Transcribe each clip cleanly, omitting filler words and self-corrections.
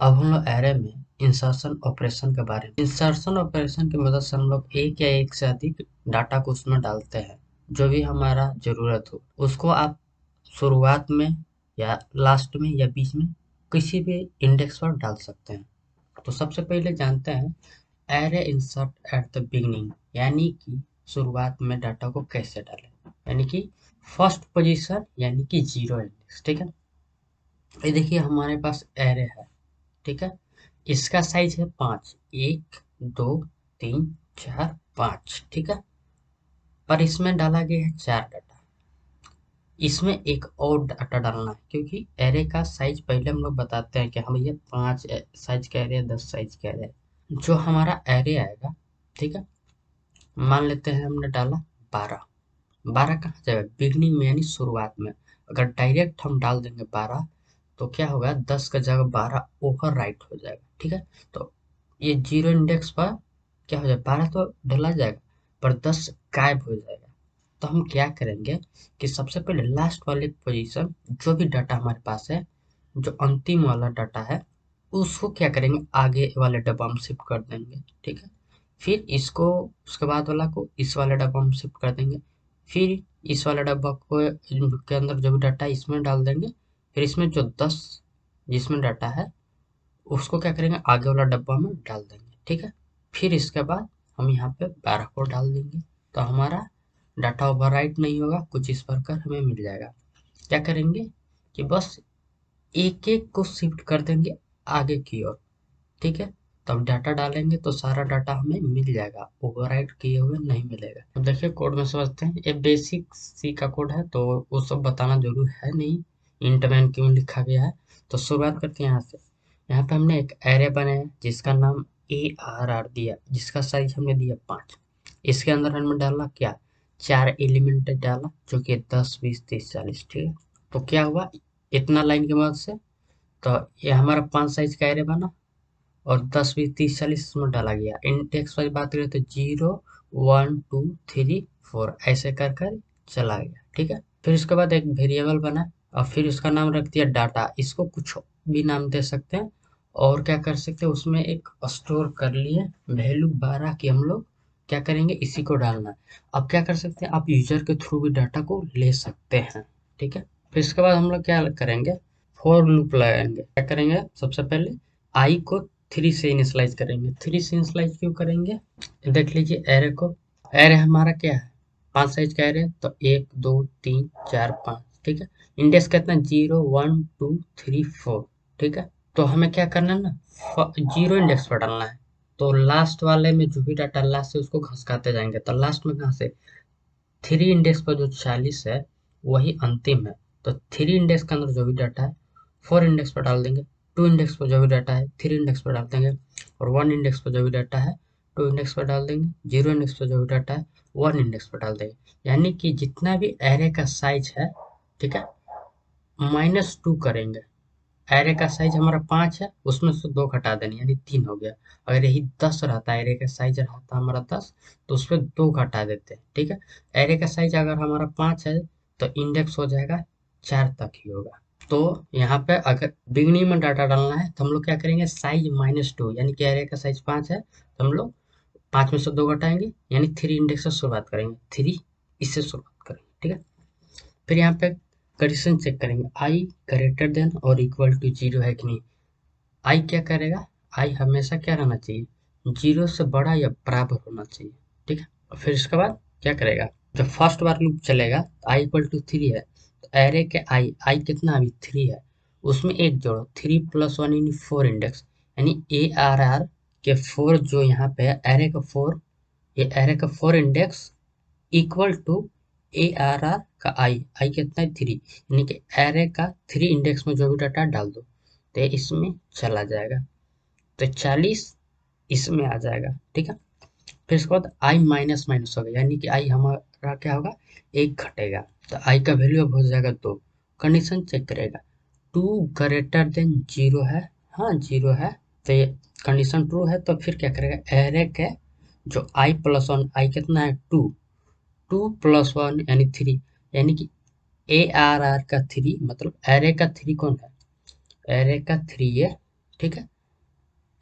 अब हम लोग एरे में इंसर्शन ऑपरेशन के बारे में इंसर्शन ऑपरेशन की मदद से हम लोग एक या एक से अधिक डाटा को उसमें डालते हैं। जो भी हमारा जरूरत हो उसको आप शुरुआत में या लास्ट में या बीच में किसी भी इंडेक्स पर डाल सकते हैं। तो सबसे पहले जानते हैं array insert at the beginning, यानी कि शुरुआत में डाटा को कैसे डालें, यानी कि फर्स्ट पोजीशन यानी कि जीरो इंडेक्स। ठीक है, ये देखिए हमारे पास एरे है। ठीक है, इसका साइज है 5, 1 2 3 4 5। ठीक है, पर इसमें डाला गया है 4 डाटा। इसमें एक और डाटा डालना है क्योंकि एरे का साइज पहले हम लोग बताते हैं कि हम ये 5 साइज का एरे, 10 साइज का एरे। जो हमारा एरे आएगा, ठीक है, मान लेते हैं हमने डाला 12। 12 कहाँ जाएगा? बिगनिंग में यानी शुरुआत में। अगर डायरेक्ट हम डाल देंगे 12 तो क्या होगा, 10 का जगह 12 ओवर राइट हो जाएगा। ठीक है, तो ये जीरो इंडेक्स पर क्या हो जाएगा, 12 तो डला जाएगा पर 10 गायब हो जाएगा। तो हम क्या करेंगे कि सबसे पहले लास्ट वाले पोजीशन, जो भी डाटा हमारे पास है, जो अंतिम वाला डाटा है, उसको क्या करेंगे, आगे वाले डब्बा में शिफ्ट कर देंगे। ठीक है, फिर इसको, उसके बाद वाला को इस वाले डब्बा में शिफ्ट कर देंगे। फिर इस वाले डब्बा को के अंदर जो भी डाटा है इसमें डाल देंगे। फिर इसमें जो 10 जिसमें डाटा है उसको क्या करेंगे, आगे वाला डब्बा में डाल देंगे। ठीक है, फिर इसके बाद हम यहाँ पे 12 को डाल देंगे तो हमारा डाटा ओवरराइट नहीं होगा, कुछ इस प्रकार हमें मिल जाएगा। क्या करेंगे कि बस एक एक को शिफ्ट कर देंगे आगे की ओर। ठीक है, तब डाटा डालेंगे तो सारा डाटा हमें मिल जाएगा, ओवरराइट किए हुए नहीं मिलेगा। अब देखिए कोड में समझते हैं। ये बेसिक सी का कोड है तो वो सब बताना जरूर है नहीं, इंट में क्यों लिखा गया है। तो शुरुआत करते हैं यहाँ से। यहाँ पे हमने एक एरे बनाया जिसका नाम ARR दिया, जिसका साइज हमने दिया 5। इसके अंदर हमने डाला क्या, 4 एलिमेंट डाला जो कि 10 20 30 40। ठीक है, तो क्या हुआ, इतना लाइन की मदद से तो ये हमारा 5 साइज का एरे बना और 10 20 30 40 इसमें डाला गया। इंडेक्स वाइज बात करें तो 0 1 2 3 4 ऐसे कर कर चला गया। ठीक है, फिर उसके बाद एक वेरिएबल बना और फिर उसका नाम रख दिया डाटा। इसको कुछ भी नाम दे सकते हैं और क्या कर सकते हैं, उसमें एक स्टोर कर लिए वैल्यू 12 की। हम लोग क्या करेंगे, इसी को डालना है। अब क्या कर सकते हैं, आप यूजर के थ्रू भी डाटा को ले सकते हैं। ठीक है, फिर इसके बाद हम लोग क्या करेंगे, फॉर लूप लगाएंगे। क्या करेंगे, सबसे पहले आई को 3 से इनिशियलाइज करेंगे। 3 से इनिशियलाइज क्यों करेंगे, देख लीजिए एरे को। एरे हमारा क्या है, 5 साइज का एरे, तो 1 2 3 4 5। ठीक है, इंडेक्स कितना, 0 1 2 3 4। ठीक है, तो हमें क्या करना है ना, जीरो इंडेक्स पर डालना है। तो लास्ट वाले में जो भी डाटा लास्ट से उसको घसकाते जाएंगे। तो लास्ट में कहाँ से, 3 इंडेक्स पर जो 40 है वही अंतिम है। तो 3 इंडेक्स के अंदर जो भी डाटा है 4 इंडेक्स पर डाल देंगे। 2 इंडेक्स पर जो भी डाटा है 3 इंडेक्स पर डाल देंगे। और 1 इंडेक्स पर जो भी डाटा है 2 इंडेक्स पर डाल देंगे। 0 इंडेक्स पर जो भी डाटा है 1 इंडेक्स पर डाल देंगे। यानी कि जितना भी एरे का साइज है, ठीक है, -2 करेंगे। एरे का साइज हमारा 5 है, उसमें से 2 घटा देंगे यानी 3 हो गया। अगर यही 10 रहता, एरे का साइज रहता हमारा 10, तो उसपे 2 घटा देते हैं। ठीक है, एरे का साइज अगर हमारा 5 है तो इंडेक्स हो जाएगा 4 तक ही होगा। तो यहाँ पे अगर बिगनिंग में डाटा डालना है तो हम लोग क्या करेंगे, साइज -2, यानी कि एरे का साइज 5 है तो हम लोग 5 में से 2 घटाएंगे यानी 3 इंडेक्स से शुरुआत करेंगे। 3 इससे शुरुआत करेंगे। ठीक है, फिर यहाँ पे कंडीशन चेक करेंगे, आई ग्रेटर देन और इक्वल टू 0 है कि नहीं। आई क्या करेगा, आई हमेशा क्या रहना चाहिए, 0 से बड़ा या बराबर होना चाहिए। ठीक है, और फिर इसके बाद क्या करेगा, जब फर्स्ट बार लूप चलेगा तो आई इक्वल टू 3 है तो एरे के आई कितना अभी 3 है, उसमें एक जोड़ो, 3 + 1 यानी 4 इंडेक्स, यानी ARR के 4 जो यहाँ पे है एरे का 4, ये एरे का 4 इंडेक्स इक्वल टू ARR का आई कितना है 3, यानी कि एरे का 3 इंडेक्स में जो भी डाटा डाल दो तो ये इसमें चला जाएगा। तो 40 इसमें आ जाएगा। ठीक है, फिर इसके बाद आई माइनस माइनस होगा, यानी कि आई हमारा क्या होगा, 1 घटेगा। तो आई का वैल्यू अब हो जाएगा 2। कंडीशन चेक करेगा, 2 ग्रेटर देन 0 है, हाँ 0 है, तो ये कंडीशन ट्रू है। तो फिर क्या करेगा, एरे के जो i+1, आई कितना है 2, 2 + 1 यानी 3, यानी कि ARR का 3 मतलब एरे का 3 कौन है, एरे का 3 ये ठीक है।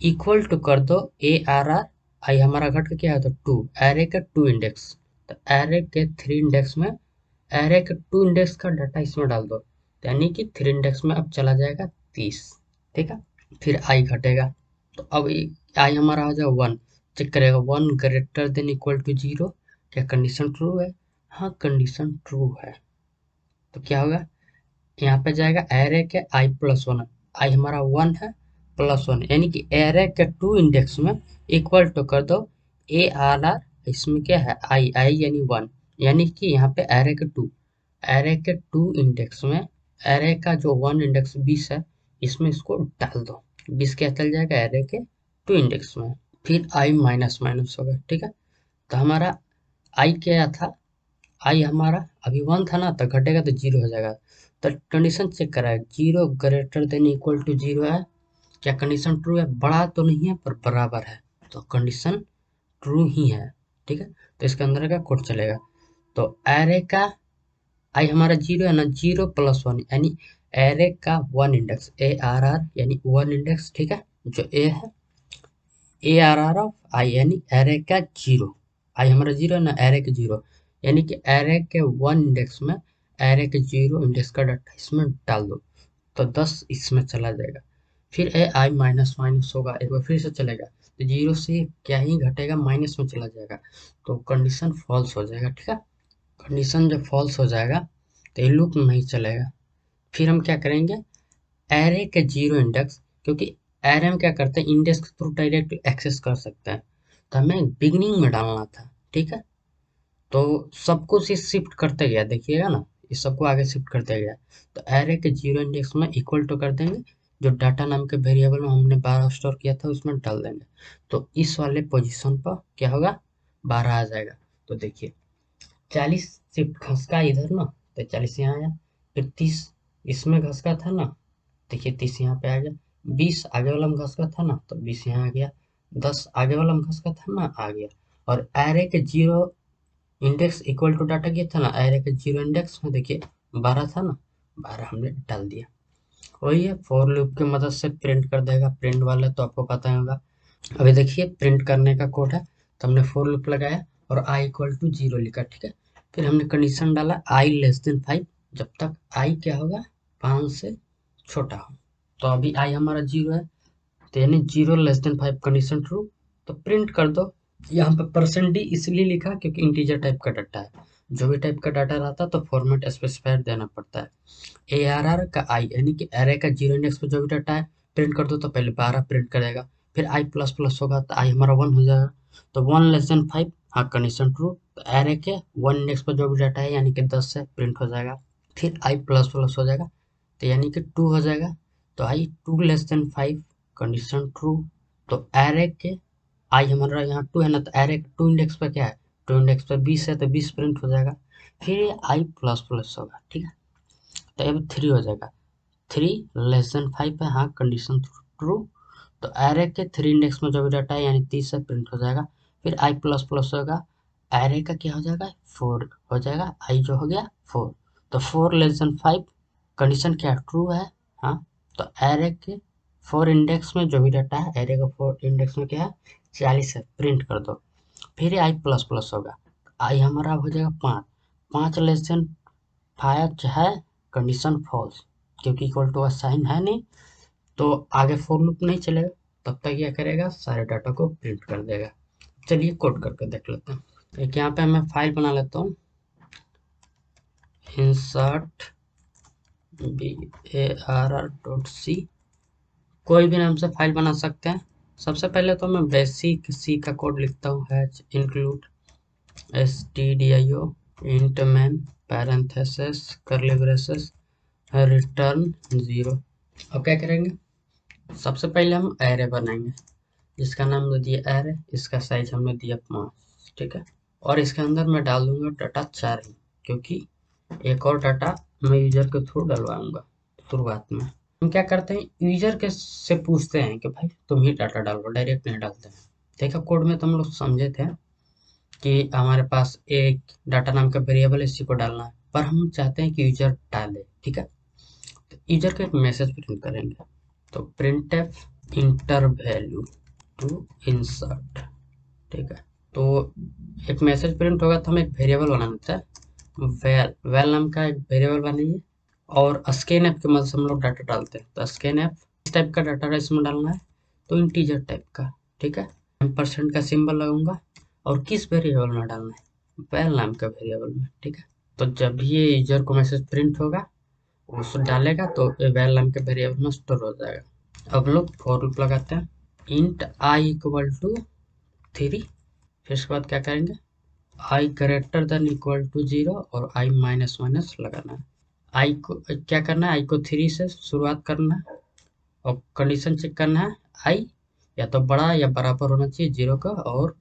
इक्वल टू कर दो ARR, आई हमारा घट के क्या है तो 2, एरे के 2 इंडेक्स, तो एरे के 3 इंडेक्स में एरे के 2 इंडेक्स का डाटा इसमें डाल दो, तो यानी कि 3 इंडेक्स में अब चला जाएगा 30। ठीक है। फिर आई घटेगा, तो अब आई हमारा आ जाएगा 1, चेक करेगा 1 ग्रेटर देन इक्वल टू 0, क्या कंडीशन ट्रू है? हाँ कंडीशन ट्रू है। तो क्या होगा, यहाँ पे जाएगा एरे के आई प्लस 1, आई हमारा 1 है प्लस 1, यानी कि एरे के 2 इंडेक्स में इक्वल टू कर दो ARR, इसमें क्या है आई, आई यानी 1, यानी कि यहाँ पे एरे के 2 इंडेक्स में एरे का जो 1 इंडेक्स 20 है, इसमें इसको डाल दो, 20 क्या चल जाएगा एरे के 2 इंडेक्स में। फिर आई माइनस माइनस होगा। ठीक है। तो हमारा आई क्या था, आई हमारा अभी 1 था ना, तो घटेगा तो 0 हो जाएगा। तो कंडीशन चेक करा है, 0 ग्रेटर देन इक्वल टू 0 है, क्या कंडीशन ट्रू है? बड़ा तो नहीं है पर बराबर है, तो कंडीशन ट्रू ही है। ठीक है। तो इसके अंदर का कोड चलेगा। तो एरे का आई हमारा 0 है ना, 0 प्लस 1 यानी एरे का 1 इंडेक्स ARR यानी 1 इंडेक्स। ठीक है। जो ए है ARR ऑफ आई यानी एरे का 0, आई हमारा 0 है ना, एरे के 0, यानी कि एरे के 1 इंडेक्स में एरे के 0 इंडेक्स का डाटा इसमें डाल दो, तो 10 इसमें चला जाएगा। फिर ए आई माइनस माइनस होगा, एक बार फिर से चलेगा, तो 0 से क्या ही घटेगा, माइनस में चला जाएगा, तो कंडीशन फॉल्स हो जाएगा। ठीक है। कंडीशन जब फॉल्स हो जाएगा तो ये लूप नहीं चलेगा। फिर हम क्या करेंगे, एरे के 0 इंडेक्स, क्योंकि एरे में क्या करते हैं, इंडेक्स के थ्रू डायरेक्ट एक्सेस कर सकते हैं, तो हमें बिगनिंग में डालना था। ठीक है। तो सब कुछ ये शिफ्ट करते गया, देखिएगा ना, इस सबको आगे शिफ्ट करते गया। तो एरे के 0 इंडेक्स में इक्वल टू कर देंगे, जो डाटा नाम के वेरिएबल में हमने 12 स्टोर किया था उसमें डाल देंगे, तो इस वाले पोजीशन पर क्या होगा, 12 आ जाएगा। तो देखिए 40 शिफ्ट खसका इधर ना, तो 40 यहाँ आया, फिर 30 इसमें घसका था ना, देखिए 30 यहाँ पे आ गया, 20 आगे वाला में घसका था ना, तो 20 यहाँ आ गया, 10 आगे वाला में घसका था ना, आ गया। और एरे के 0 इंडेक्स इक्वल टू डाटा क्या था ना, एरे के 0 इंडेक्स में देखिए 12 था ना, 12 हमने डाल दिया। वही है, फॉर लूप की मदद से प्रिंट कर देगा, प्रिंट वाला तो आपको पता ही होगा। अभी देखिए प्रिंट करने का कोड है, तो हमने फॉर लूप लगाया और आई इक्वल टू 0 लिखा। ठीक है। फिर हमने कंडीशन डाला आई लेस देन 5, जब तक आई क्या होगा, 5 से छोटा हो। तो अभी आई हमारा 0 है, तो यानी 0 लेस देन 5 कंडीशन ट्रू, तो प्रिंट कर दो। यहाँ पे %d इसलिए लिखा क्योंकि इंटीजर टाइप का डाटा है, जो भी टाइप का डाटा रहता है तो फॉर्मेट स्पेसिफायर देना पड़ता है। ARR का आई यानी कि एरे का 0 इंडेक्स पे जो भी डाटा है प्रिंट कर दो, तो पहले 12 प्रिंट करेगा, फिर आई प्लस प्लस होगा तो आई हमारा 1 हो जाएगा, तो 1 लेस देन 5, हाँ कंडीशन ट्रू, तो एरे के 1 इंडेक्स पर जो भी डाटा है यानी कि 10 से प्रिंट हो जाएगा, फिर आई प्लस प्लस हो जाएगा, तो यानी कि 2 हो जाएगा, तो आई 2 लेस देन 5 कंडीशन ट्रू। तो एरे के आई हमारा यहाँ 2 है ना, तो एरे 2 इंडेक्स पर क्या है, 2 इंडेक्स पर 20 है, तो 20 प्रिंट हो जाएगा, फिर ये आई प्लस प्लस होगा। ठीक है। तो अब 3 हो जाएगा, 3 लेस देन 5 है, हाँ कंडीशन ट्रू, तो एरे के 3 इंडेक्स में जो भी डाटा है यानी 30 से प्रिंट हो जाएगा, फिर आई प्लस प्लस होगा, एरे का क्या हो जाएगा, 4 हो जाएगा, आई जो हो गया 4, तो 4 लेस देन 5 कंडीशन क्या ट्रू है, हाँ, तो एरे के 4 इंडेक्स में जो भी डाटा है, एरे का 4 इंडेक्स में क्या है 40 है, प्रिंट कर दो, फिर आई प्लस प्लस होगा, आई हमारा हो जाएगा 5, 5 लेस देन 5 है कंडीशन फॉल्स, क्योंकि इक्वल टू का साइन है नहीं, तो आगे फॉर लूप नहीं चलेगा, तब तक क्या करेगा, सारे डाटा को प्रिंट कर देगा। चलिए कोड करके देख लेते हैं। एक यहाँ पे मैं फाइल बना लेता हूँ, insert var.c, कोई भी नाम से फाइल बना सकते हैं। सबसे पहले तो मैं बेसिक सी का कोड लिखता हूँ, hatch include stdio int main parenthesis curly braces return 0। अब क्या करेंगे, सबसे पहले हम एरे बनाएंगे, जिसका नाम दे दिया एरे, इसका साइज हमने दिया 5। ठीक है। और इसके अंदर मैं डाल दूंगा डाटा 4 ही, क्योंकि एक और डाटा मैं यूजर के थ्रू डलवाऊंगा शुरुआत में। हम क्या करते हैं, यूजर के से पूछते हैं कि भाई तुम ही डाटा डालो, डायरेक्ट नहीं डालते हैं। देखो कोड में तो हम लोग समझे थे कि हमारे पास एक डाटा नाम का वेरिएबल है, इसी को डालना है, पर हम चाहते हैं कि यूजर डाले। ठीक है। तो यूजर का एक मैसेज प्रिंट करेंगे, तो print enter value to insert. ठीक है, तो एक मैसेज प्रिंट होगा तो हम एक वेरिएबल बनाना था, वेल नाम का एक वेरिएबल बनाइए और स्कैन ऐप की मदद से हम लोग डाटा डालते हैं। तो स्कैन ऐप इस टाइप का डाटा इसमें डालना है, तो इंटीजर टाइप का। ठीक है, % का सिंबल लगाऊंगा और किस वेरिएबल में डालना है, वेल नाम का वेरिएबल में। ठीक है, तो जब भी ये यूजर को मैसेज प्रिंट होगा उसको डालेगा तो वेल नाम के वेरिएबल में स्टोर हो जाएगा। अब लोग फॉर लूप लगाते हैं, इंट आई इक्वल टू 3। फिर उसके बाद क्या करेंगे, आई ग्रेटर देन इक्वल टू 0 और आई माइनस माइनस लगाना है। आई को क्या करना है, आई को 3 से शुरुआत करना है और कंडीशन चेक करना है, आई या तो बड़ा या बराबर होना चाहिए 0 का, और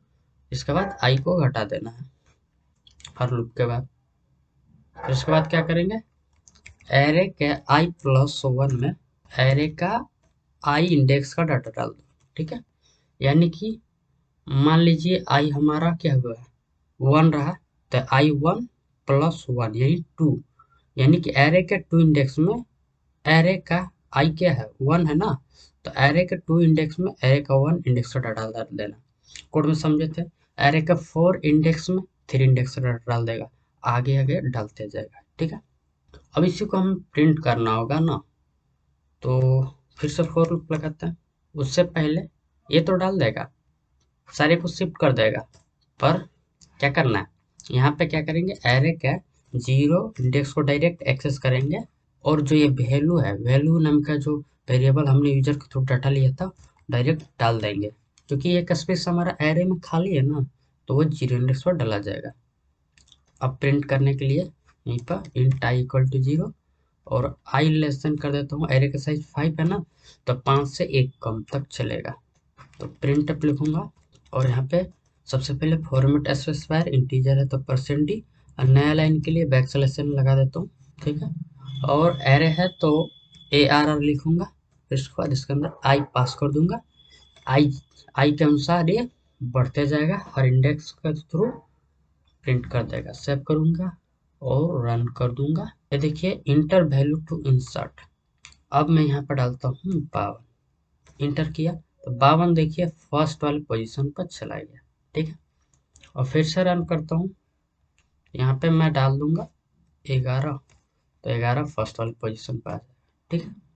इसके बाद आई को घटा देना है हर लूप के बाद। फिर उसके बाद क्या करेंगे, एरे के आई प्लस 1 में एरे का आई इंडेक्स का डाटा डाल दो। ठीक है, यानी कि मान लीजिए आई हमारा क्या हुआ है, 1 रहा, तो आई 1 प्लस 1 यानी 2, यानी कि एरे के 2 इंडेक्स में एरे का आई क्या है, 1 है ना, तो एरे के 2 इंडेक्स में एरे का 1 इंडेक्स का डाटा डाल देना। कोड में समझे थे, एरे का 4 इंडेक्स में 3 इंडेक्स का डाटा डाल देगा, आगे आगे डालते जाएगा। ठीक है, अब इसी को हम प्रिंट करना होगा ना, तो फिर से फॉर लूप लगाते हैं। उससे पहले ये तो डाल देगा, सारे को शिफ्ट कर देगा, पर क्या करना है, यहाँ पे क्या करेंगे, एरे का 0 इंडेक्स को डायरेक्ट एक्सेस करेंगे और जो ये वैल्यू है, वैल्यू नाम का जो वेरिएबल हमने यूजर के थ्रू डाटा लिया था डायरेक्ट डाल देंगे, क्योंकि एक स्पेस हमारा एरे में खाली है ना, तो वो 0 इंडेक्स पर डाला जाएगा। अब प्रिंट करने के लिए यहीं पर इंट आई इक्वल टू 0 और आई लेस देन कर देता हूँ, एरे का साइज 5 है ना, तो 5 से 1 कम तक चलेगा। तो प्रिंट अप लिखूंगा और यहाँ पे सबसे पहले फॉर्मेट स्पेसिफायर इंटीजर है तो %d, और नया लाइन के लिए बैक स्लैश लगा देता हूँ। ठीक है, और एरे है तो ARR लिखूंगा, फिर उसके बाद इसके अंदर आई पास कर दूंगा, आई आई के अनुसार ये बढ़ते जाएगा, हर इंडेक्स के थ्रू प्रिंट कर देगा। सेव करूंगा और रन कर दूंगा। ये देखिए इंटर वैल्यू टू इंसर्ट, अब मैं यहाँ पर डालता हूँ 52, इंटर किया तो 52 देखिए फर्स्ट वाली पोजीशन पर चला गया। ठीक है, और फिर से रन करता हूँ, यहाँ पे मैं डाल दूंगा 11, तो 11 फर्स्ट वाली पोजीशन पर आ जाएगा। ठीक है।